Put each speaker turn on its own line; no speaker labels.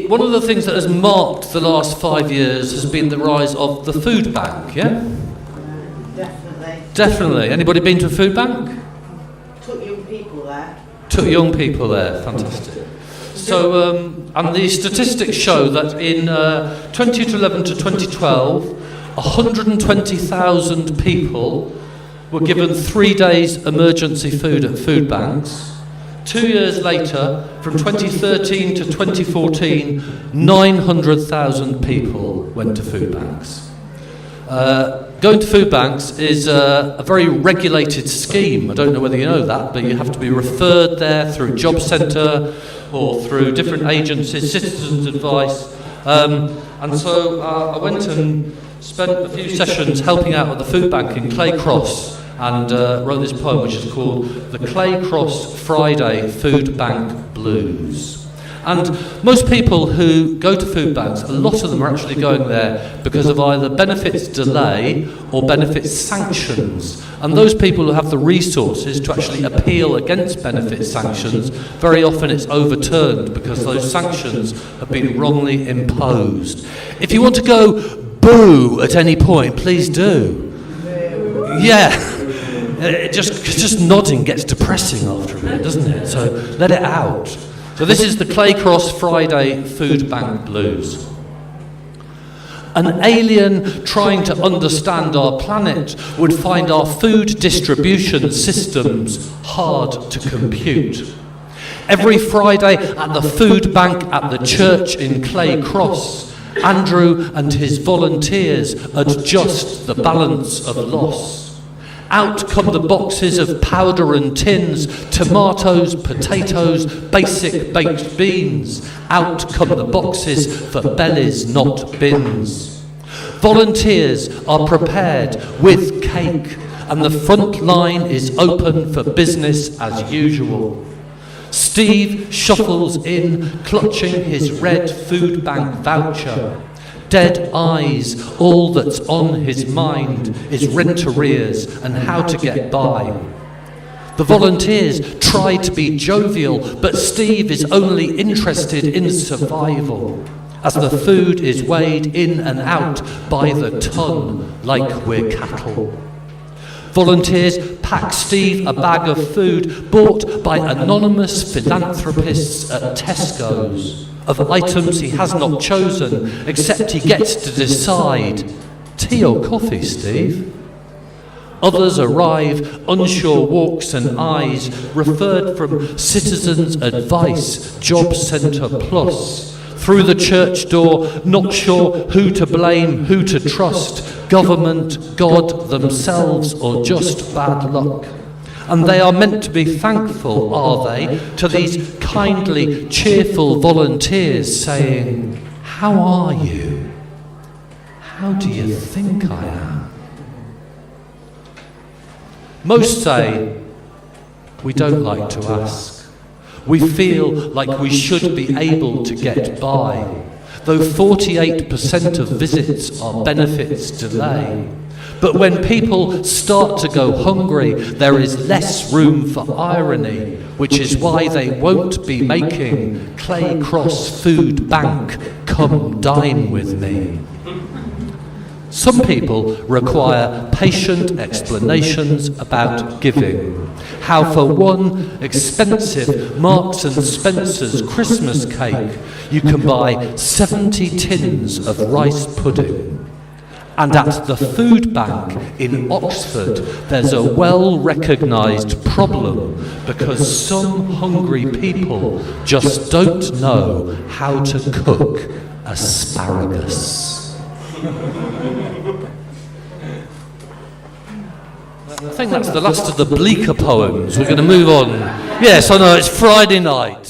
One of the things that has marked the last 5 years has been the rise of the food bank, yeah? Definitely. Anybody been to a food bank?
Took young people there.
Took young people there, fantastic. So, and the statistics show that in 2011 to 2012, 120,000 people were given 3 days emergency food at food banks. 2 years later, from 2013 to 2014, 900,000 people went to food banks. Going to food banks is a very regulated scheme. I don't know whether you know that, but you have to be referred there through Job Centre or through different agencies, Citizens Advice. And so I went and spent a few sessions helping out at the food bank in Clay Cross and wrote this poem which is called The Clay Cross Friday Food Bank Blues. And most people who go to food banks, a lot of them are actually going there because of either benefits delay or benefits sanctions. And those people who have the resources to actually appeal against benefit sanctions, very often it's overturned because those sanctions have been wrongly imposed. If you want to go boo at any point, please do. Yeah. Just nodding gets depressing after a bit, doesn't it? So let it out. So this is the Clay Cross Friday Food Bank Blues. An alien trying to understand our planet would find our food distribution systems hard to compute. Every Friday at the food bank at the church in Clay Cross, Andrew and his volunteers adjust the balance of loss. Out come the boxes of powder and tins, tomatoes, potatoes, basic baked beans. Out come the boxes for bellies, not bins. Volunteers are prepared with cake, and the front line is open for business as usual. Steve shuffles in, clutching his red food bank voucher. Dead eyes, all that's on his mind is rent arrears and how to get by. The volunteers try to be jovial, but Steve is only interested in survival, as the food is weighed in and out by the ton like we're cattle. Volunteers pack Steve a bag of food bought by anonymous philanthropists at Tesco's, of items he has not chosen, except he gets to decide. Tea or coffee, Steve? Others arrive, unsure walks and eyes, referred from Citizens Advice, Job Centre Plus. Through the church door, not sure who to blame, who to trust, government, God, themselves, or just bad luck. And they are meant to be thankful, are they, to these kindly, cheerful volunteers saying, "How are you? How do you think I am?" Most say, we don't like to ask. We feel like we should be able to get by, though 48% of visits are benefits delay. But when people start to go hungry, there is less room for irony, which is why they won't be making Clay Cross Food Bank come dine with me. Some people require patient explanations about giving. How for one expensive Marks and Spencer's Christmas cake, you can buy 70 tins of rice pudding. And at the food bank in Oxford, there's a well-recognised problem because some hungry people just don't know how to cook asparagus. I think that's the last of the bleaker poems. We're going to move on. Yes, I know, it's Friday night.